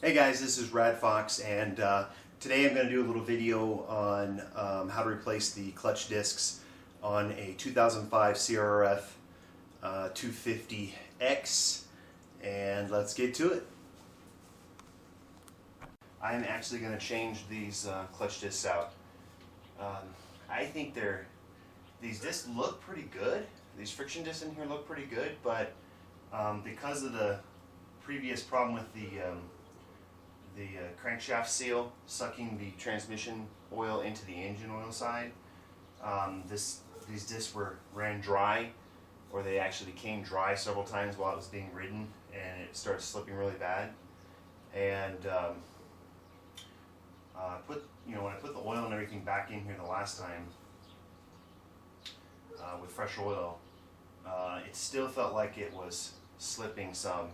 Hey guys, this is Rad Fox, and today I'm going to do a little video on how to replace the clutch discs on a 2005 CRF 250X, and let's get to it. I'm actually going to change these clutch discs out. I think these discs look pretty good. These friction discs in here look pretty good, but because of the previous problem with the crankshaft seal sucking the transmission oil into the engine oil side, these discs ran dry, or they actually came dry several times while it was being ridden, and it started slipping really bad. And when I put the oil and everything back in here the last time with fresh oil, it still felt like it was slipping some,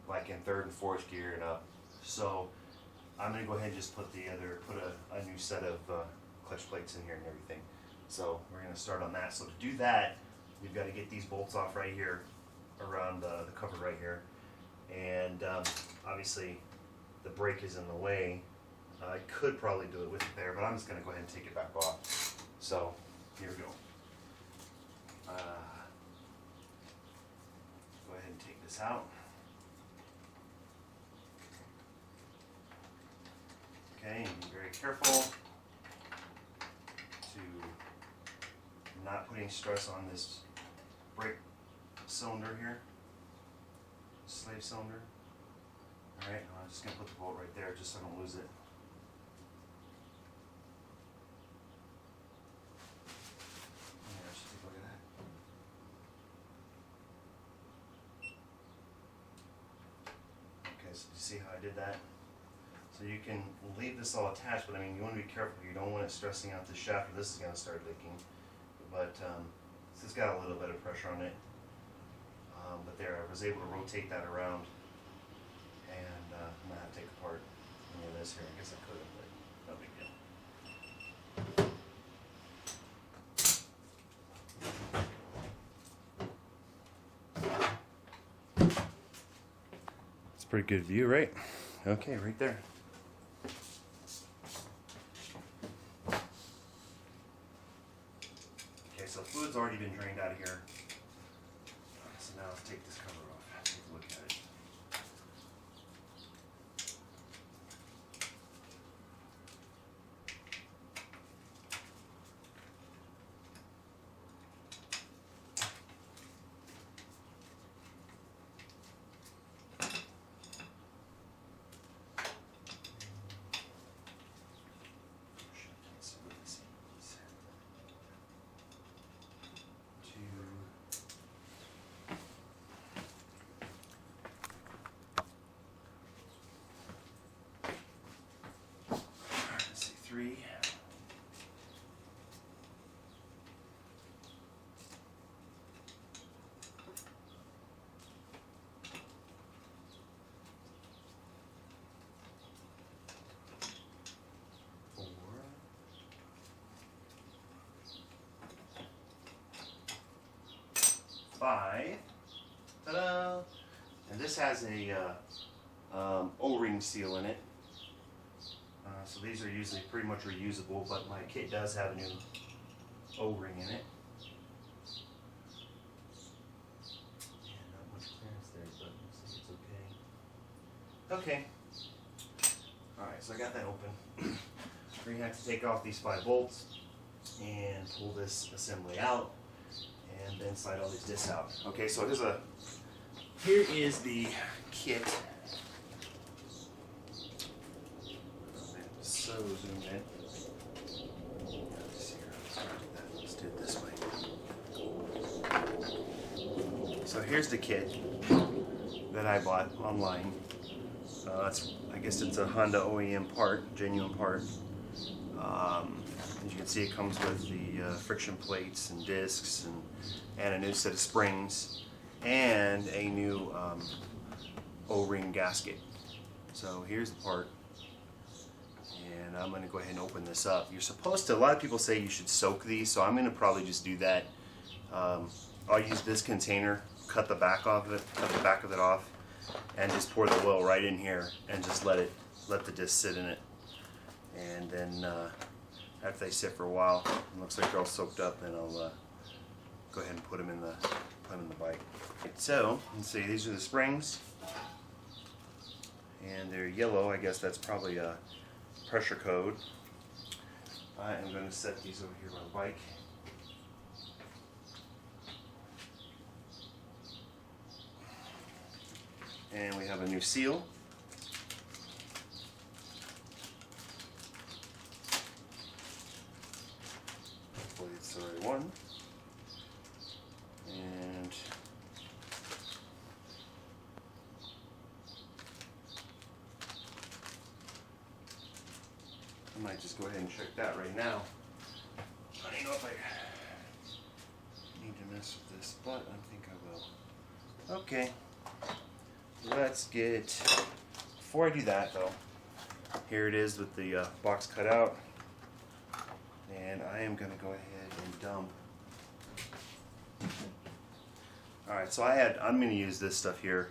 like in third and fourth gear and up. So I'm going to go ahead and just put a new set of clutch plates in here and everything. So we're going to start on that. So to do that, we've got to get these bolts off right here around the cover right here. And obviously the brake is in the way. I could probably do it with it there, but I'm just going to go ahead and take it back off. So here we go. Go ahead and take this out. Okay, and be very careful to not put any stress on this brake cylinder here, slave cylinder. Alright, I'm just going to put the bolt right there just so I don't lose it. Yeah, just take a look at that. Okay, so you see how I did that? So you can leave this all attached, but I mean, you want to be careful. You don't want it stressing out the shaft, or this is going to start leaking. But this has got a little bit of pressure on it. But there, I was able to rotate that around, and I'm going to have to take apart any of this here. I guess I could have, but no big deal. It's a pretty good view, right? Okay, right there. So fluid's already been drained out of here. So now let's take this cover off. Take a look at it. Three. Four. Five. Ta-da! And this has a O-ring seal in it. So these are usually pretty much reusable, but my kit does have a new O-ring in it. Yeah, not much clearance there, but looks like it's okay. Okay. Alright, so I got that open. We're going to have to take off these 5 bolts and pull this assembly out, and then slide all these discs out. Okay, so here is the kit. So zoomed in. Let's do it this way. So here's the kit that I bought online. I guess it's a Honda OEM part, genuine part. As you can see, it comes with the friction plates and discs and a new set of springs and a new O-ring gasket. So here's the part. And I'm going to go ahead and open this up. You're supposed to, a lot of people say you should soak these, so I'm going to probably just do that. I'll use this container, cut the back of it off, and just pour the oil right in here and just let the disc sit in it. And then after they sit for a while, it looks like they're all soaked up, then I'll go ahead and put them in the bike. So let's see, these are the springs, and they're yellow. I guess that's probably a pressure code. I am going to set these over here on the bike. And we have a new seal. Hopefully it's the right one. And I might just go ahead and check that right now. I don't know if I need to mess with this, but I think I will. Okay. Let's get, before I do that though, here it is with the box cut out, and I am going to go ahead and dump. Alright, so I'm going to use this stuff here,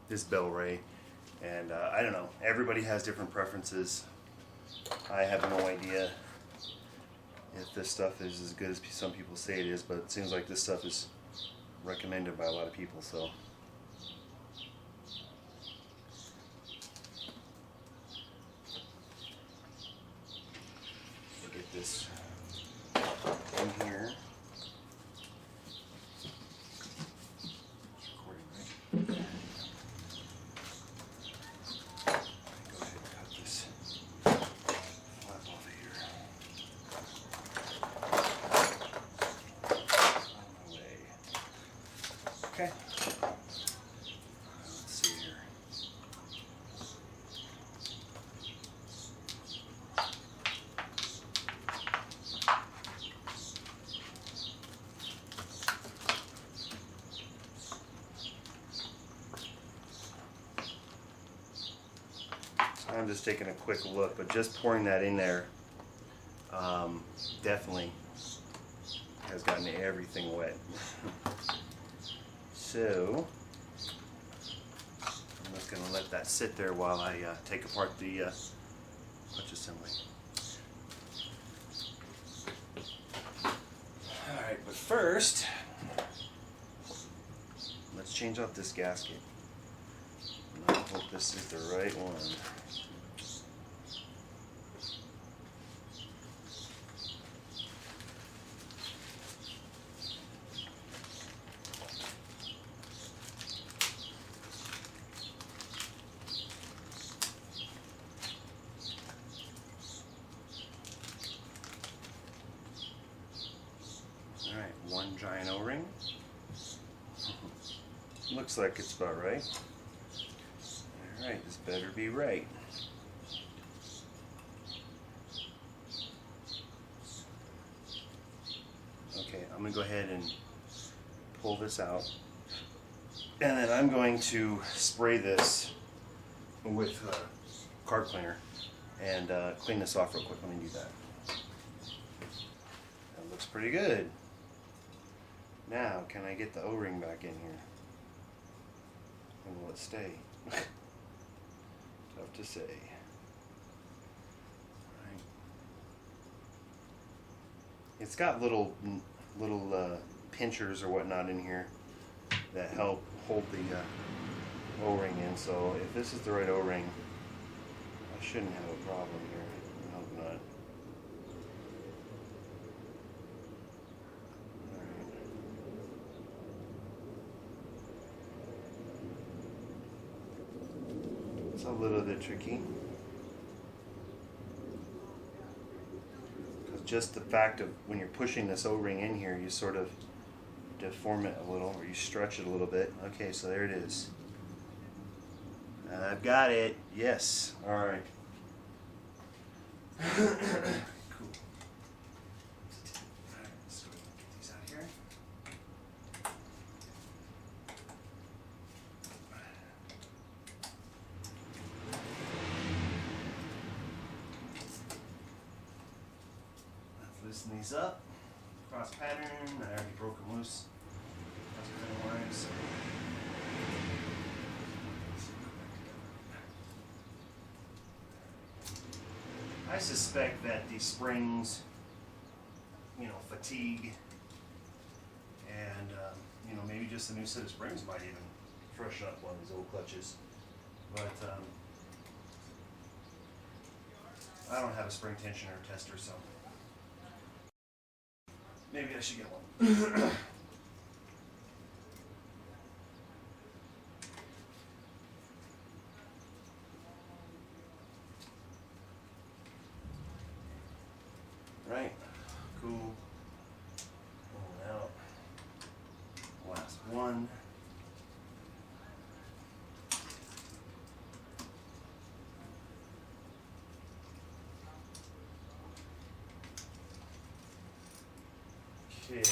this bell ray, and I don't know, everybody has different preferences. I have no idea if this stuff is as good as some people say it is, but it seems like this stuff is recommended by a lot of people, so. Get this in here. Recording, right? Go ahead and cut this flap off of here. Okay. Let's see here. So I'm just taking a quick look, but just pouring that in there definitely has gotten everything wet. So I'm just going to let that sit there while I take apart the clutch assembly. Alright, but first, let's change out this gasket. And I hope this is the right one. Alright, one giant O-ring. Looks like it's about right. Alright, this better be right. Okay, I'm going to go ahead and pull this out. And then I'm going to spray this with carb cleaner and clean this off real quick. Let me do that. That looks pretty good. Now, can I get the O-ring back in here? And will it stay? Tough to say. Right. It's got little pinchers or whatnot in here that help hold the O-ring in. So if this is the right O-ring, I shouldn't have a problem here. I hope not. It's a little bit tricky, because just the fact of when you're pushing this O-ring in here, you sort of deform it a little, or you stretch it a little bit. Okay, so there it is. I've got it. Yes. All right. Cool. All right, so we can get these out here. Loosen these up. Cross pattern. I already broke them loose. That's kind of wise. I suspect that these springs, you know, fatigue, and you know, maybe just a new set of springs might even freshen up one of these old clutches. But I don't have a spring tensioner tester, so maybe I should get one. Right, cool. Pull it out. Last one. Okay.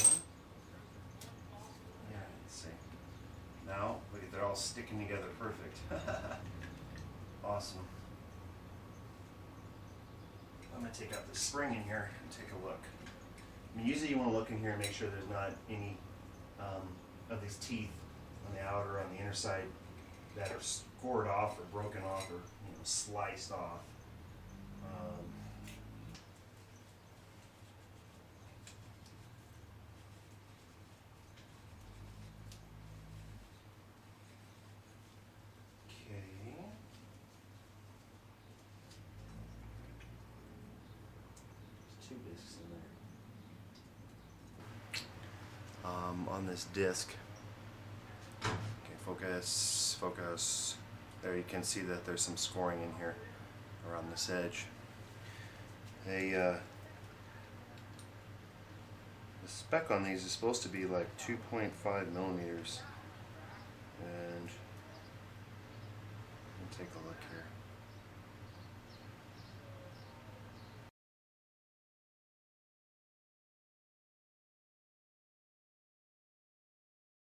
Yeah, let's see. Now, look at, they're all sticking together perfect. Awesome. I'm going to take out the spring in here and take a look. I mean, usually you want to look in here and make sure there's not any of these teeth on the outer or on the inner side that are scored off or broken off or, you know, sliced off. Two discs in there. On this disc, okay, focus. There you can see that there's some scoring in here around this edge. The spec on these is supposed to be like 2.5 millimeters, and let me take a look here.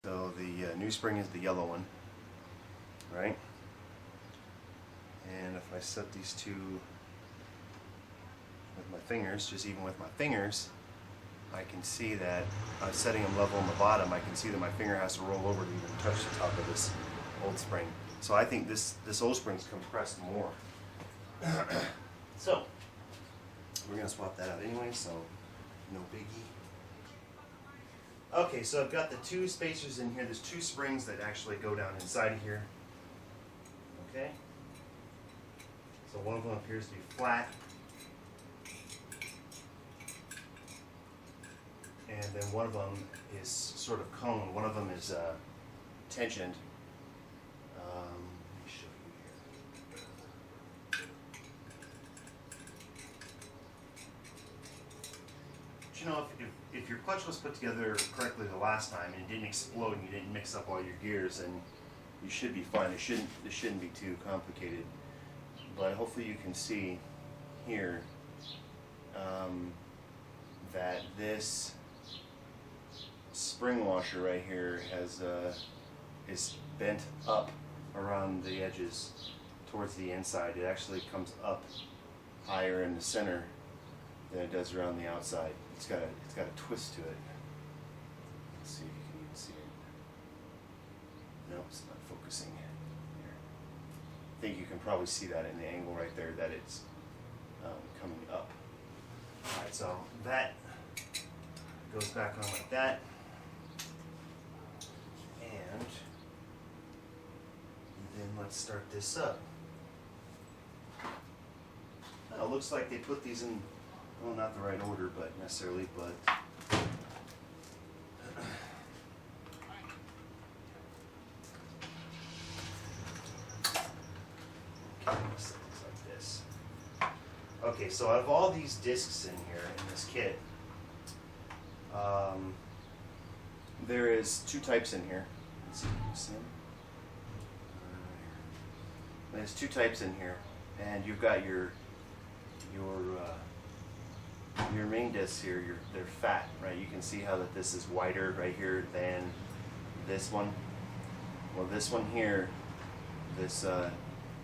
So the new spring is the yellow one, right? And if I set these two with my fingers, just even with my fingers, I can see that I'm setting them level on the bottom. I can see that my finger has to roll over to even touch the top of this old spring. So I think this old spring's compressed more. So we're gonna swap that out anyway, so no biggie. Okay, so I've got the two spacers in here. There's two springs that actually go down inside of here. Okay? So one of them appears to be flat. And then one of them is sort of cone. One of them is tensioned. Let me show you here. But you know, if your clutch was put together correctly the last time and it didn't explode and you didn't mix up all your gears, then you should be fine. It shouldn't be too complicated. But hopefully you can see here that this spring washer right here is bent up around the edges towards the inside. It actually comes up higher in the center than it does around the outside. It's got a twist to it. Let's see if you can even see it. No, it's not focusing here. I think you can probably see that in the angle right there, that it's coming up. Alright, so that goes back on like that. And then let's start this up. It looks like they put these in, well, not the right order, but necessarily, but okay, let's set this like this. Okay, so out of all these discs in here in this kit, there is two types in here. Let's see if you can see them. There's two types in here, and you've got your main discs here. They're fat, right? You can see how that this is wider right here than this one. Well, this one here, this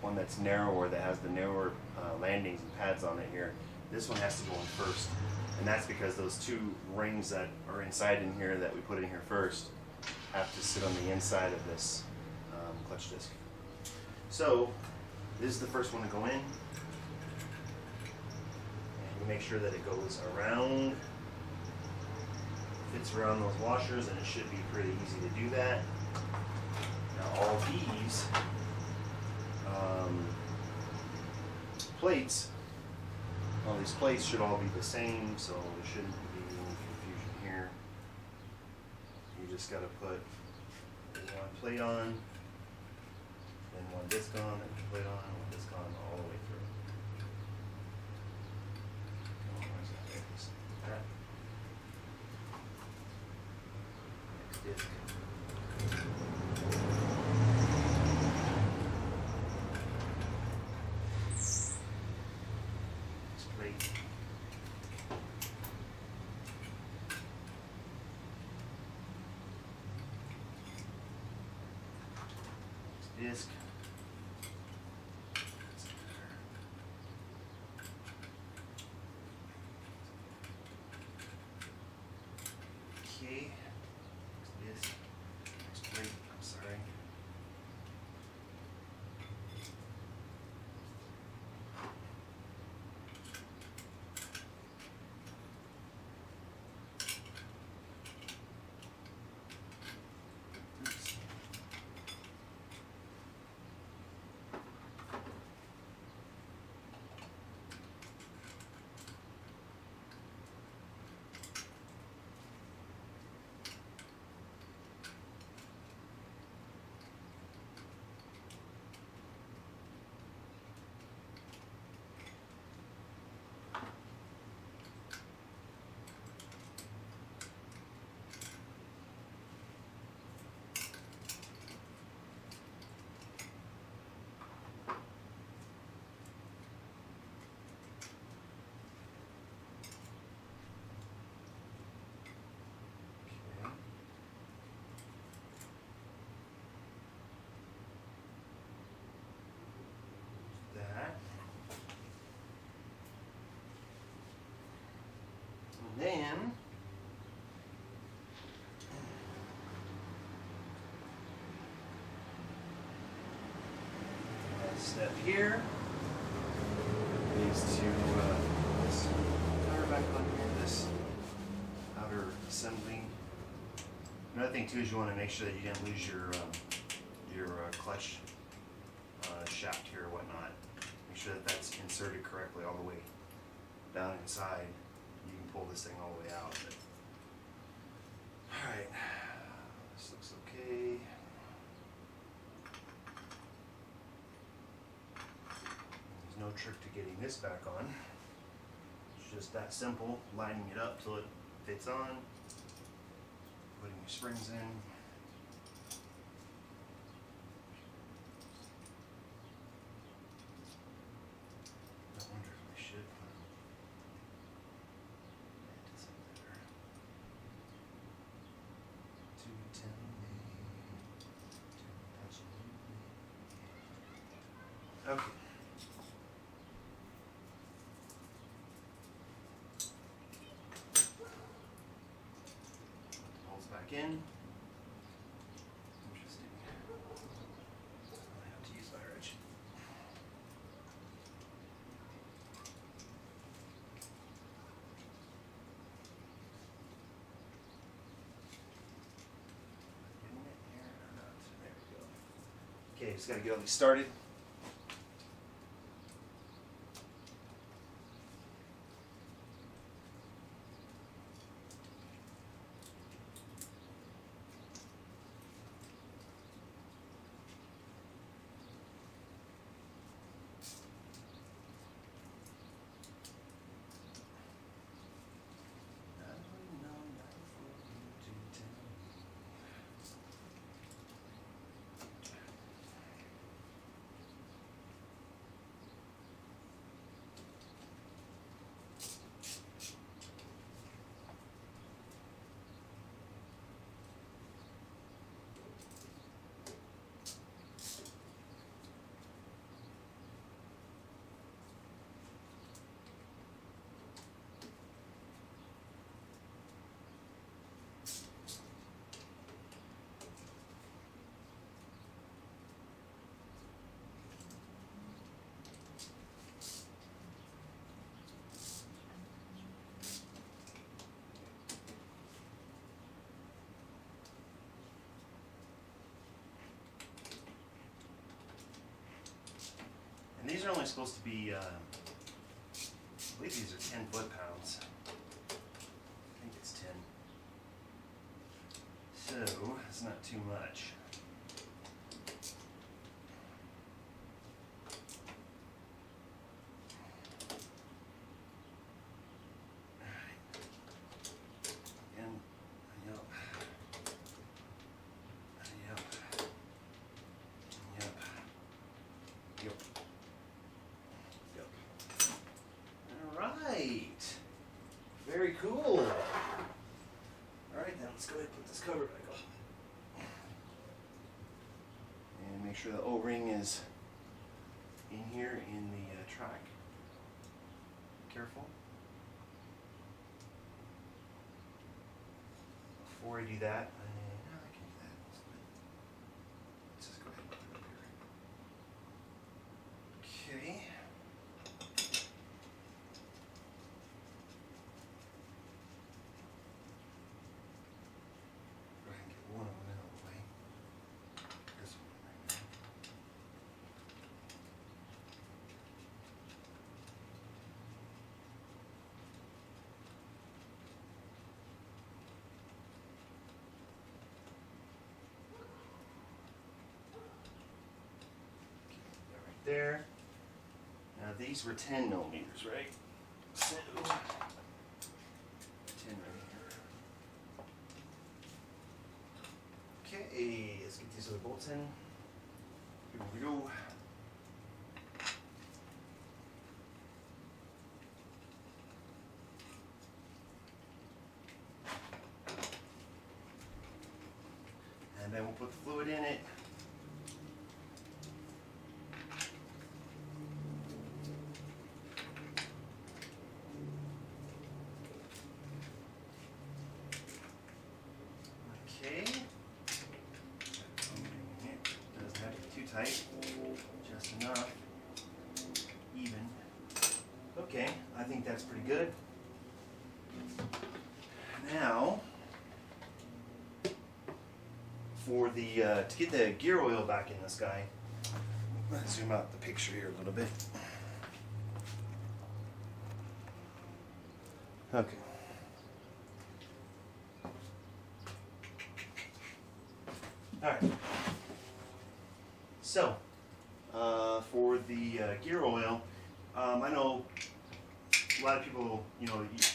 one that's narrower, that has the narrower landings and pads on it here, this one has to go in first. And that's because those two rings that are inside in here that we put in here first have to sit on the inside of this clutch disc. So this is the first one to go in, and you make sure that it goes around, fits around those washers, and it should be pretty easy to do that. Now all these plates, all these plates should all be the same, so there shouldn't be any confusion here. You just got to put one plate on, then one disc on, then one plate on, one disc on, all the way through. Come on, where's that? There it is. That. Next disc. Next plate. Disc. Okay. Disc. Next plate. I'm sorry. Oops. That. And then last step here is to put this cover back on here, this outer assembly. Another thing too is you want to make sure that you didn't lose your clutch shaft here or whatnot. Make sure that that's inserted correctly all the way down inside. You can pull this thing all the way out. Alright, this looks okay. There's no trick to getting this back on. It's just that simple, lining it up till it fits on, putting your springs in. Okay. Pulls back in. Interesting. I have to use my wrench. There we go. Okay, just got to get all these started. these are only supposed to be, I believe these are 10 foot-pounds. I think it's 10. So, it's not too much. Very cool. Alright then, let's go ahead and put this cover back on. And make sure the O-ring is in here in the track. Careful. Before I do that, I can do that. Let's just go ahead and put it up here. Okay. There. Now these were 10 millimeters, right? So 10 right here. Okay, let's get these other bolts in. Here we go. And then we'll put the fluid in it. Tight, just enough, even. Okay, I think that's pretty good. Now, for the to get the gear oil back in this guy, let's zoom out the picture here a little bit. Okay. All right. So, for the gear oil, I know a lot of people,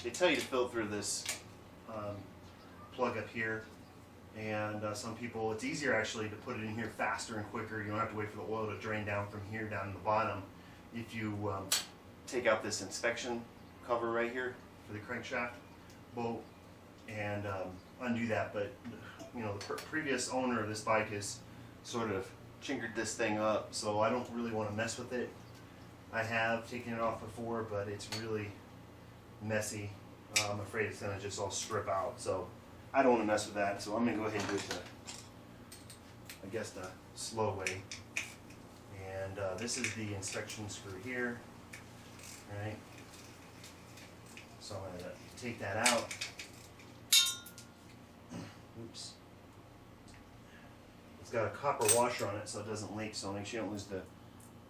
they tell you to filter this plug up here, and some people, it's easier actually to put it in here faster and quicker. You don't have to wait for the oil to drain down from here down to the bottom. If you take out this inspection cover right here for the crankshaft bolt and undo that, but the previous owner of this bike has sort of chinkered this thing up, so I don't really want to mess with it. I have taken it off before, but it's really messy. I'm afraid it's going to just all strip out, so I don't want to mess with that, so I'm going to go ahead and do it the slow way. And this is the inspection screw here, right? So I'm going to take that out. Oops. It's got a copper washer on it so it doesn't leak, so make sure you don't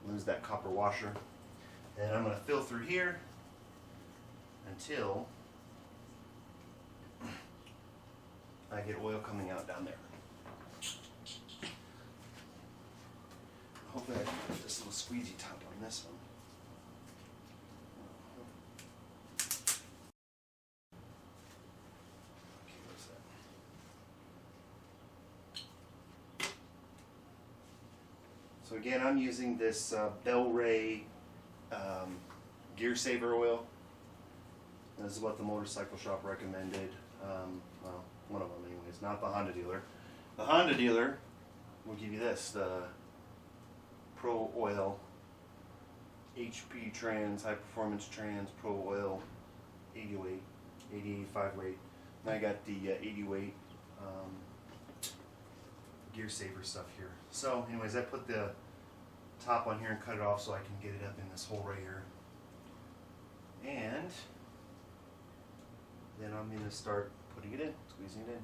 lose that copper washer. And I'm going to fill through here until I get oil coming out down there. Hopefully I can put this little squeegee top on this one. Okay, what's that? So again, I'm using this Bell Ray gear saver oil. This is what the motorcycle shop recommended. Well, one of them anyways, not the Honda dealer. The Honda dealer will give you this, the Pro Oil HP Trans, High Performance Trans Pro Oil 80 weight, 85 weight. And I got the 80 weight gear saver stuff here. So anyways, I put the top on here and cut it off so I can get it up in this hole right here. And then I'm going to start putting it in, squeezing it in.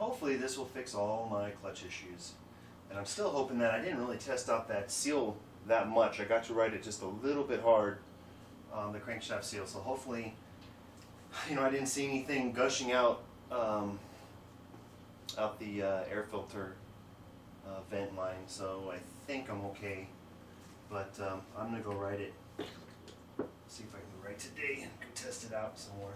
hopefully this will fix all my clutch issues. And I'm still hoping that I didn't really test out that seal that much. I got to ride it just a little bit hard, the crankshaft seal. So hopefully, you know, I didn't see anything gushing out out the air filter vent line. So I think I'm okay. But I'm gonna go ride it. See if I can ride today and go test it out some more.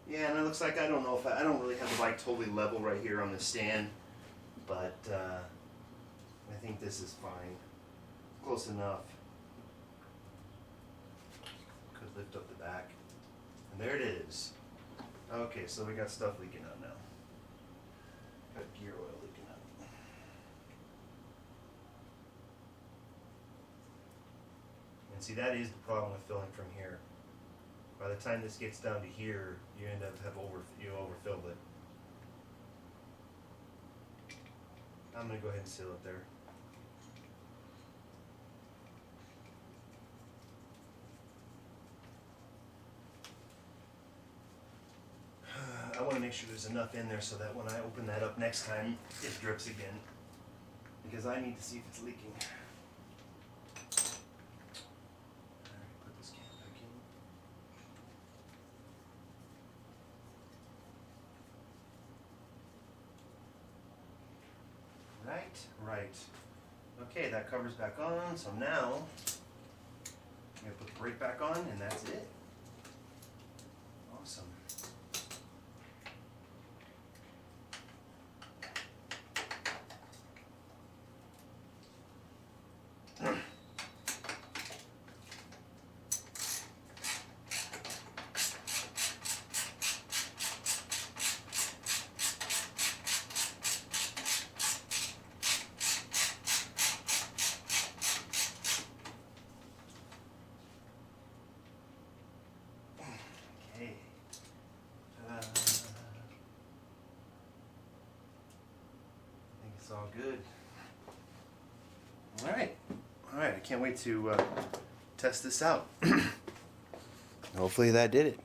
Yeah, and it looks like I don't know if I don't really have the bike totally level right here on the stand, but I think this is fine, close enough. Could lift up the back, and there it is. Okay, so we got stuff leaking out now. Got gear oil leaking out. And see, that is the problem with filling from here. By the time this gets down to here, you end up you overfilled it. I'm gonna go ahead and seal it there. I want to make sure there's enough in there so that when I open that up next time, it drips again. Because I need to see if it's leaking. Alright, put this can back in. Right. Okay, that cover's back on, so now I'm going to put the brake back on, and that's it. Awesome. All good. All right. I can't wait to test this out. Hopefully that did it.